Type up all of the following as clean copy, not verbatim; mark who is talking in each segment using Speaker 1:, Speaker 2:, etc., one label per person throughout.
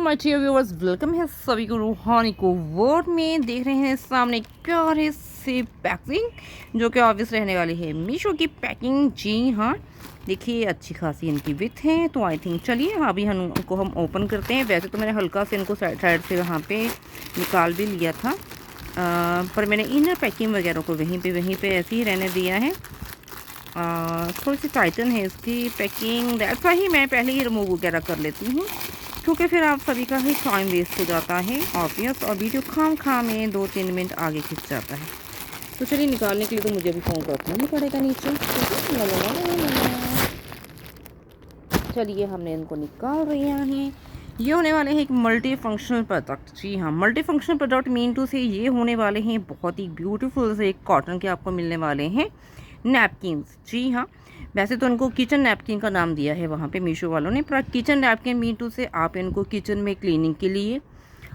Speaker 1: My dear viewers, welcome है सभी को रूहानी को वर्ड में। देख रहे हैं सामने एक प्यारे से पैकिंग जो कि ऑब्वियस रहने वाली है मीशो की पैकिंग। जी हाँ, देखिए अच्छी खासी इनकी विथ है। तो आई थिंक चलिए अभी हम उनको ओपन करते हैं। वैसे तो मैंने हल्का से इनको साइड से वहाँ पे निकाल भी लिया था, पर मैंने इनर पैकिंग वगैरह को वहीं पे ऐसे ही रहने दिया है। थोड़ी सी टाइटन है इसकी पैकिंग, दैट्स वाई मैं पहले ही रिमूव वगैरह कर लेती हूँ, क्योंकि फिर आप सभी का ही टाइम वेस्ट हो जाता है ऑब्वियस, और वीडियो खाम में 2-3 मिनट आगे खिंच जाता है। तो चलिए निकालने के लिए तो मुझे अभी फ़ोन रखना नहीं पड़ेगा नीचे। चलिए हमने इनको निकाल रहे हैं। ये होने वाले हैं एक मल्टी फंक्शनल प्रोडक्ट। जी हाँ, multi functional product mean to say ये होने वाले हैं बहुत ही ब्यूटीफुल से एक कॉटन के आपको मिलने वाले हैं नैपकिन्स। जी हाँ, वैसे तो इनको किचन नैपकिन का नाम दिया है वहाँ पे मीशो वालों ने, पर किचन नैपकिन मीन टू से आप इनको किचन में क्लीनिंग के लिए,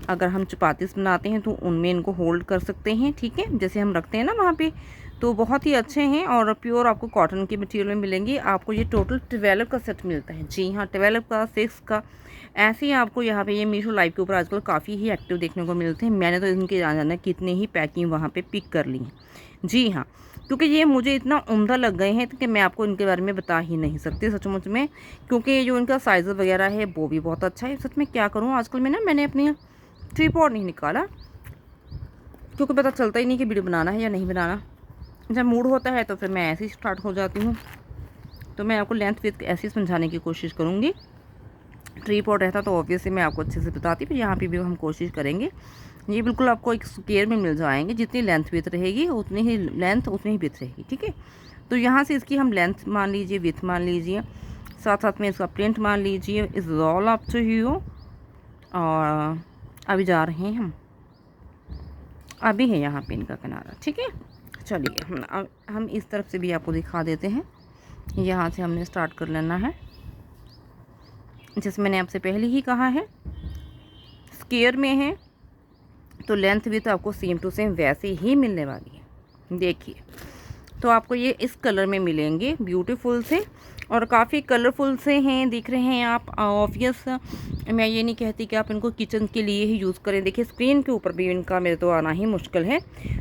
Speaker 1: अगर हम चपातीस बनाते हैं तो उनमें इनको होल्ड कर सकते हैं। ठीक है, जैसे हम रखते हैं ना वहाँ पे, तो बहुत ही अच्छे हैं और प्योर आपको कॉटन के मटेरियल में मिलेंगे। आपको ये टोटल 12 का सेट मिलता है। जी हाँ, 12 का, 6 का, ऐसे ही आपको यहाँ पे ये मीशो लाइव के ऊपर आजकल काफ़ी ही एक्टिव देखने को मिलते हैं। मैंने तो इनके जाना कितने ही पैकिंग वहाँ पे पिक कर ली हैं। जी हाँ, क्योंकि ये मुझे इतना उम्दा लग गए हैं कि मैं आपको इनके बारे में बता ही नहीं सकती सचमुच में, क्योंकि ये जो इनका साइज़ वगैरह है वो भी बहुत अच्छा है। सच में क्या करूँ, आजकल में ना मैंने अपनी ट्रीपॉड नहीं निकाला, क्योंकि पता चलता ही नहीं कि वीडियो बनाना है या नहीं बनाना। जब मूड होता है तो फिर मैं ऐसे ही स्टार्ट हो जाती हूँ। तो मैं आपको लेंथ विथ ऐसे ही समझाने की कोशिश करूँगी। ट्रीपॉड रहता तो ऑब्वियसली मैं आपको अच्छे से बताती, फिर यहाँ पे भी हम कोशिश करेंगे। ये बिल्कुल आपको एक स्क्वायर में मिल जाएंगे, जितनी लेंथ विथ रहेगी उतनी ही लेंथ उतनी ही विथ रहेगी। ठीक है, तो यहाँ से इसकी हम लेंथ मान लीजिए, विथ मान लीजिए, साथ साथ में इसका प्रिंट मान लीजिए। Is all up to you. और अभी जा रहे हैं अभी है यहाँ पे इनका किनारा। ठीक है, चलिए हम इस तरफ से भी आपको दिखा देते हैं। यहाँ से हमने स्टार्ट कर लेना है। जैसे मैंने आपसे पहले ही कहा है, स्क्वायर में है तो लेंथ भी तो आपको सेम टू सेम वैसे ही मिलने वाली है। देखिए, तो आपको ये इस कलर में मिलेंगे, ब्यूटीफुल से और काफ़ी कलरफुल से हैं, दिख रहे हैं आप। ऑब्वियस मैं ये नहीं कहती कि आप इनको किचन के लिए ही यूज़ करें। देखिए स्क्रीन के ऊपर भी इनका मेरे तो आना ही मुश्किल है,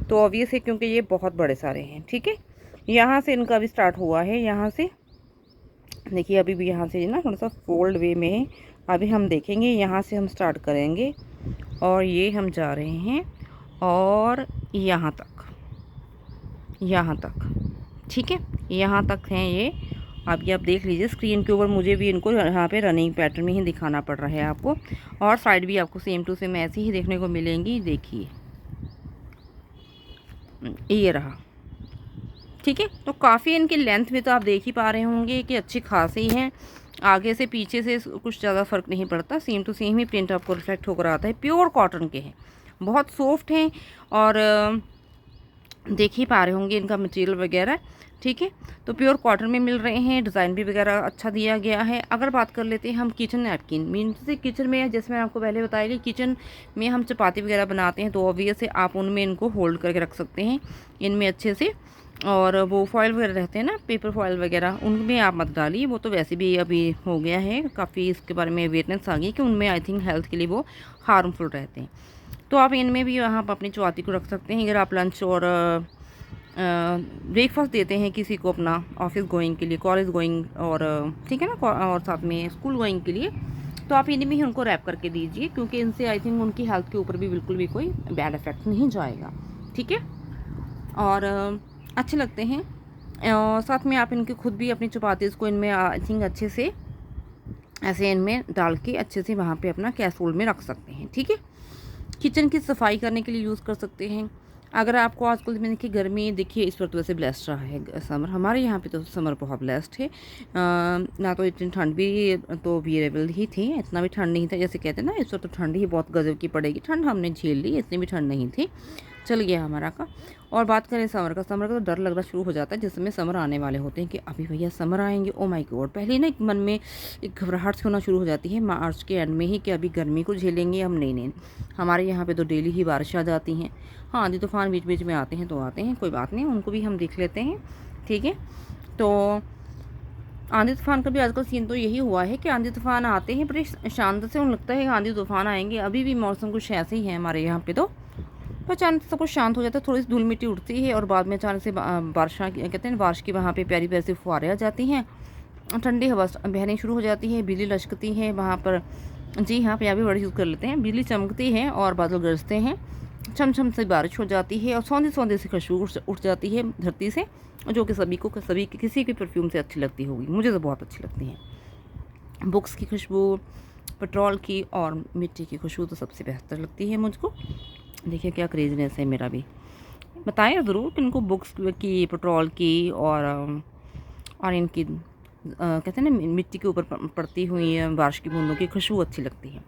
Speaker 1: तो ऑब्वियस है क्योंकि ये बहुत बड़े सारे हैं। ठीक है, यहाँ से इनका भी स्टार्ट हुआ है। यहाँ से देखिए, अभी भी यहाँ से ना थोड़ा सा फोल्ड वे में है। अभी हम देखेंगे, यहाँ से हम स्टार्ट करेंगे और ये हम जा रहे हैं और यहाँ तक, यहाँ तक। ठीक है, यहाँ तक हैं ये। अभी आप देख लीजिए स्क्रीन के ऊपर, मुझे भी इनको यहाँ पे रनिंग पैटर्न में ही दिखाना पड़ रहा है आपको, और साइड भी आपको सेम टू सेम ऐसी ही देखने को मिलेंगी। देखिए ये रहा। ठीक है, तो काफ़ी इनकी लेंथ भी तो आप देख ही पा रहे होंगे कि अच्छी खासी हैं। आगे से पीछे से कुछ ज़्यादा फ़र्क नहीं पड़ता, सेम टू सेम ही प्रिंट आपको रिफ्लेक्ट होकर आता है। प्योर कॉटन के हैं, बहुत सॉफ्ट हैं और देख ही पा रहे होंगे इनका मटेरियल वगैरह। ठीक है, तो प्योर कॉटन में मिल रहे हैं। डिज़ाइन भी वगैरह अच्छा दिया गया है। अगर बात कर लेते हैं हम किचन नैपकिन, मीन से किचन में, जैसे मैंने आपको पहले बताया कि किचन में हम चपाती वगैरह बनाते हैं, तो ऑब्वियस है आप उनमें इनको होल्ड करके रख सकते हैं इनमें अच्छे से। और वो फॉयल वगैरह रहते हैं ना, पेपर फॉयल वगैरह, उनमें आप मत डालिए, वो तो वैसे भी अभी हो गया है काफ़ी, इसके बारे में अवेयरनेस आ गई कि उनमें आई थिंक हेल्थ के लिए वो हार्मफुल रहते हैं। तो आप इनमें भी यहाँ पर अपनी चपाती को रख सकते हैं। अगर आप लंच और ब्रेकफास्ट देते हैं किसी को अपना ऑफिस गोइंग के लिए, कॉलेज गोइंग, और ठीक है ना, और साथ में स्कूल गोइंग के लिए, तो आप इनमें ही उनको रैप करके दीजिए, क्योंकि इनसे आई थिंक उनकी हेल्थ के ऊपर भी बिल्कुल भी कोई बैड इफेक्ट नहीं जाएगा। ठीक है, और अच्छे लगते हैं। और साथ में आप इनके खुद भी अपनी चपातीज़ को इनमें आई थिंक अच्छे से ऐसे इनमें डाल के अच्छे से वहाँ पे अपना कैसरोल में रख सकते हैं। ठीक है, किचन की सफाई करने के लिए यूज़ कर सकते हैं। अगर आपको आजकल में देखिए गर्मी, देखिए इस वक्त वैसे ब्लेस्ड रहा है समर, हमारे यहाँ पे तो समर बहुत ब्लेस्ड है। ना तो इतनी ठंड भी तो बियरेबल ही थी, इतना भी ठंड नहीं था जैसे कहते हैं ना, इस वक्त तो ठंड ही बहुत गजब की पड़ेगी। ठंड हमने झेल ली, इतनी भी ठंड नहीं थी, चल गया हमारा का। और बात करें समर का, समर का तो डर लगना शुरू हो जाता है जिस समय समर आने वाले होते हैं कि अभी भैया समर आएंगे, ओ माय गॉड। पहले ना एक मन में एक घबराहट से होना शुरू हो जाती है मार्च के एंड में ही कि अभी गर्मी को झेलेंगे हम। नहीं, हमारे यहाँ पे तो डेली ही बारिश आ जाती हैं। हाँ, आंधी तूफान बीच बीच में आते हैं तो आते हैं, कोई बात नहीं, उनको भी हम देख लेते हैं। ठीक है, तो आंधी तूफान का भी आजकल सीन तो यही हुआ है कि आंधी तूफान आते हैं बड़े शांत से, उन्हें लगता है कि आंधी तूफान आएंगे। अभी भी मौसम कुछ ऐसे ही है हमारे यहाँ पे, तो अचानक से सब कुछ शांत हो जाता है, थोड़ी सी धूल मिट्टी उड़ती है और बाद में अचानक से बारिश कहते हैं बारिश की वहाँ पे प्यारी प्यारी सी फुहारें आ जाती हैं, ठंडी हवा बहनी शुरू हो जाती है, बिजली लचकती है वहाँ पर। जी हाँ, पंजाबी वर्ड यूज़ कर लेते हैं। बिजली चमकती है और बादल गरजते हैं, छम छम से बारिश हो जाती है और सौंधी सौंधी सी खुशबू उठ जाती है धरती से, जो कि सभी किसी के परफ्यूम से अच्छी लगती होगी। मुझे तो बहुत अच्छी लगती हैं। बुक्स की खुशबू, पेट्रोल की और मिट्टी की खुशबू तो सबसे बेहतर लगती है मुझको। देखिए क्या क्रेज़नेस है मेरा भी। बताएं ज़रूर कि इनको बुक्स की, पेट्रोल की और इनकी कहते हैं ना मिट्टी के ऊपर पड़ती हुई बारिश की बूंदों की खुशबू अच्छी लगती है।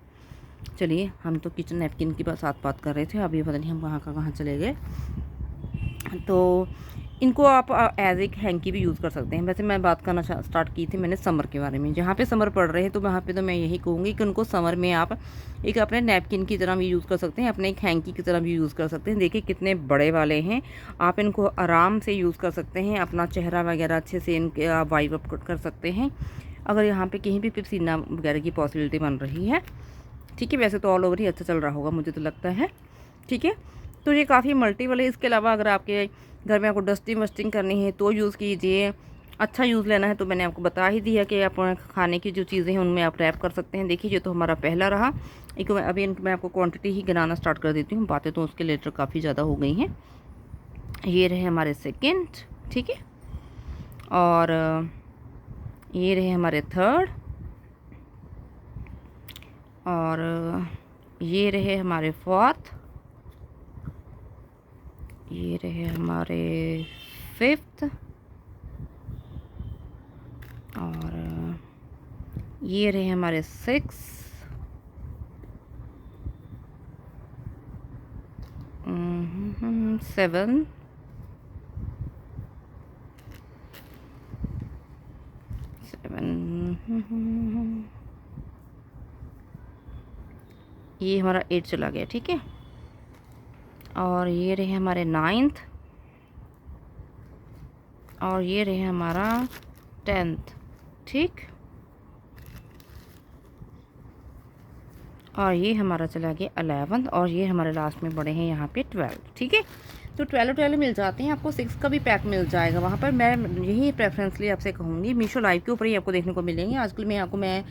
Speaker 1: चलिए, हम तो किचन नैपकिन की साथ बात कर रहे थे, अभी पता नहीं हम कहाँ चले गए। तो इनको आप एज एक हैंकी भी यूज़ कर सकते हैं। वैसे मैं बात करना स्टार्ट की थी मैंने समर के बारे में। जहाँ पे समर पड़ रहे हैं तो वहाँ पे तो मैं यही कहूँगी कि उनको समर में आप एक अपने नैपकिन की तरह भी यूज़ कर सकते हैं, अपने एक हैंकी की तरह भी यूज़ कर सकते हैं। देखिए कितने बड़े वाले हैं, आप इनको आराम से यूज़ कर सकते हैं, अपना चेहरा वगैरह अच्छे से इनके आप वाइप अप कर सकते हैं अगर यहाँ पर कहीं भी पसीना वगैरह की पॉसिबिलिटी बन रही है। ठीक है, वैसे तो ऑल ओवर ही अच्छा चल रहा होगा मुझे तो लगता है। ठीक है, तो ये काफ़ी मल्टीपल है। इसके अलावा अगर आपके घर में आपको डस्टिंग वस्टिंग करनी है तो यूज़ कीजिए। अच्छा यूज़ लेना है तो मैंने आपको बता ही दिया कि आप खाने की जो चीज़ें हैं उनमें आप रैप कर सकते हैं। देखिए ये तो हमारा पहला रहा। एक अभी मैं आपको क्वांटिटी ही गिनाना स्टार्ट कर देती हूँ, बातें तो उसके लेटर काफ़ी ज़्यादा हो गई हैं। ये रहे हमारे सेकेंड, ठीक है, और ये रहे हमारे थर्ड, और ये रहे हमारे फोर्थ, ये रहे हमारे फिफ्थ, और ये रहे हमारे सिक्स, सेवन, ये हमारा 8 चला गया। ठीक है, और ये रहे हमारे 9th, और ये रहे हमारा 10th। ठीक, और ये हमारा चला गया 11th, और ये हमारे लास्ट में बड़े हैं यहाँ पे 12। ठीक है, तो 12 मिल जाते हैं आपको। 6 का भी पैक मिल जाएगा वहाँ पर। मैं यही प्रेफरेंसली आपसे कहूँगी, मीशो लाइव के ऊपर ही आपको देखने को मिलेंगे। आजकल मैं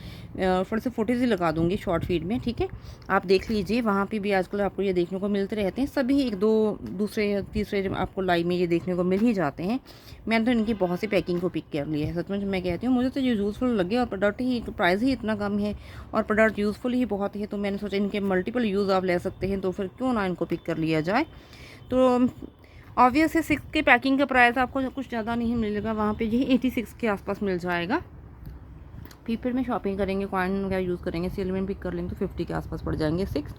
Speaker 1: थोड़े से फोटोज़ ही लगा दूँगी शॉर्ट फीड में। ठीक है, आप देख लीजिए, वहाँ पे भी आजकल आपको ये देखने को मिलते रहते हैं। सभी एक दो दूसरे तीसरे आपको लाइव में ये देखने को मिल ही जाते हैं। मैंने तो इनकी बहुत सी पैकिंग को पिक कर लिया है, सच में मैं कहती हूँ। मुझे तो ये यूज़फुल लगे और प्रोडक्ट ही, प्राइस ही इतना कम है और प्रोडक्ट यूज़फुल ही बहुत है, तो मैंने सोचा इनके मल्टीपल यूज़ आप ले सकते हैं, तो फिर क्यों ना इनको पिक कर लिया जाए। तो ऑब्वियस है 6 के पैकिंग का प्राइस आपको कुछ ज़्यादा नहीं मिलेगा, वहाँ पे यही 86 के आसपास मिल जाएगा। प्रीपेड में शॉपिंग करेंगे, कॉइन वगैरह यूज़ करेंगे, सेल में पिक कर लेंगे तो 50 के आसपास पड़ जाएंगे 6।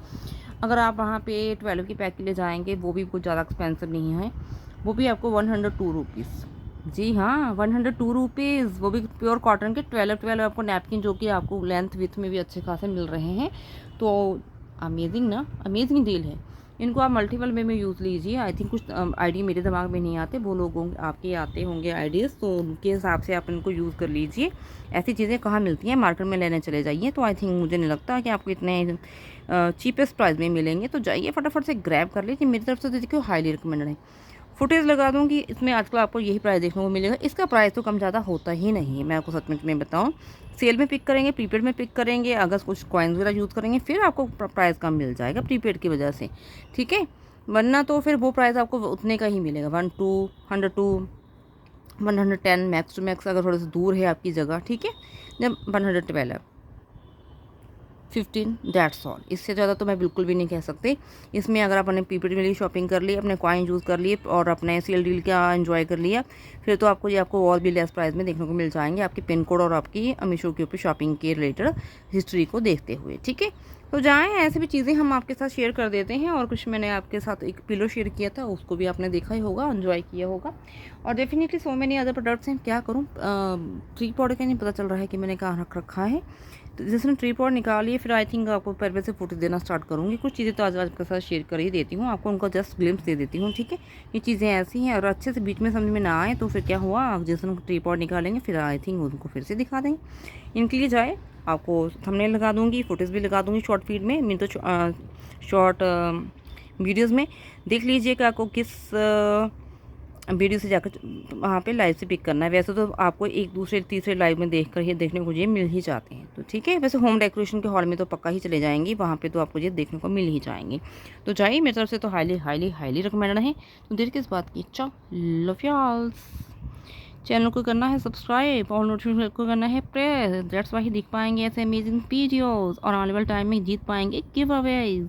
Speaker 1: अगर आप वहाँ पे 12 की पैक के लिए जाएंगे, वो भी कुछ ज़्यादा एक्सपेंसिव नहीं है, वो भी आपको 102 रुपीज़। जी हाँ, 102 रुपीज़, वो भी प्योर कॉटन के 12 आपको नैपकिन, जो कि आपको लेंथ विथ में भी अच्छे खासे मिल रहे हैं। तो अमेजिंग ना, अमेजिंग डील है। इनको आप मल्टीपल वे में यूज़ लीजिए। आई थिंक कुछ आइडिया मेरे दिमाग में नहीं आते, वो लोग आपके आते होंगे आइडियाज़, तो उनके हिसाब से आप इनको यूज़ कर लीजिए। ऐसी चीज़ें कहाँ मिलती हैं, मार्केट में लेने चले जाइए, तो आई थिंक मुझे नहीं लगता कि आपको इतने चीपेस्ट प्राइस में मिलेंगे। तो जाइए फटाफट से ग्रैब कर लीजिए। मेरी तरफ से तो देखिए हाईली रिकमेंडेड है। फुटेज लगा दूँगी, इसमें आजकल आपको यही प्राइस देखने को मिलेगा। इसका प्राइस तो कम ज़्यादा होता ही नहीं है, मैं आपको सच में बताऊँ। सेल में पिक करेंगे, प्रीपेड में पिक करेंगे, अगर कुछ कॉइन्स वगैरह यूज़ करेंगे, फिर आपको प्राइस कम मिल जाएगा प्रीपेड की वजह से। ठीक है, वरना तो फिर वो प्राइस आपको उतने का ही मिलेगा, 102, 110 मैक्स टू मैक्स, अगर थोड़ा सा दूर है आपकी जगह। ठीक है, जब 112, 15, दैट्स ऑल। इससे ज़्यादा तो मैं बिल्कुल भी नहीं कह सकती। इसमें अगर आपने प्रीपेड में शॉपिंग कर ली, अपने कॉइन यूज़ कर लिए और अपने सेल डील का एंजॉय कर लिया, फिर तो आपको और भी लेस प्राइस में देखने को मिल जाएंगे, आपके पिन कोड और आपकी मीशो के ऊपर शॉपिंग के रिलेटेड हिस्ट्री को देखते हुए। ठीक है, तो जाएँ, ऐसे भी चीज़ें हम आपके साथ शेयर कर देते हैं। और कुछ मैंने आपके साथ एक पिलो शेयर किया था, उसको भी आपने देखा ही होगा, एंजॉय किया होगा। और definitely so many other products हैं। क्या करूँ, 3 प्रोडक्ट का नहीं पता चल रहा है कि मैंने कहाँ रख रखा है। तो जिसने ट्रीपॉड निकाली फिर आई थिंक आपको पहले से फ़ोटो देना स्टार्ट करूँगी। कुछ चीज़ें तो आज आपके साथ शेयर कर ही देती हूँ, आपको उनका जस्ट ग्लिम्स दे देती हूँ, ठीक है। ये चीज़ें ऐसी हैं और अच्छे से बीच में समझ में ना आए तो फिर क्या हुआ, आप जिसने ट्रीपॉड निकालेंगे फिर आई थिंक उनको फिर से दिखा देंगे। इनके लिए जाए आपको थंबनेल लगा दूँगी, फ़ोटोज़ भी लगा दूँगी शॉर्ट फीड में, मैं तो शॉर्ट वीडियोज़ में देख लीजिए कि आपको किस वीडियो से जाकर वहाँ पे लाइव से पिक करना है। वैसे तो आपको एक दूसरे तीसरे लाइव में देख कर ही देखने को ये मिल ही जाते हैं, तो ठीक है। वैसे होम डेकोरेशन के हॉल में तो पक्का ही चले जाएंगे, वहाँ पे तो आपको ये देखने को मिल ही जाएंगे। तो जाइए, मेरी तरफ से तो हाईली हाईली हाईली रिकमेंडेड है। तो देर किस बात की, चाओ, लव यू ऑल। चैनल को करना है सब्सक्राइब और नोटिफिकेशन को करना है प्रेस, दैट्स वाई दिख पाएंगे ऐसे अमेजिंग वीडियोज़ और आने वाले टाइम में जीत पाएंगे गिव अवेज।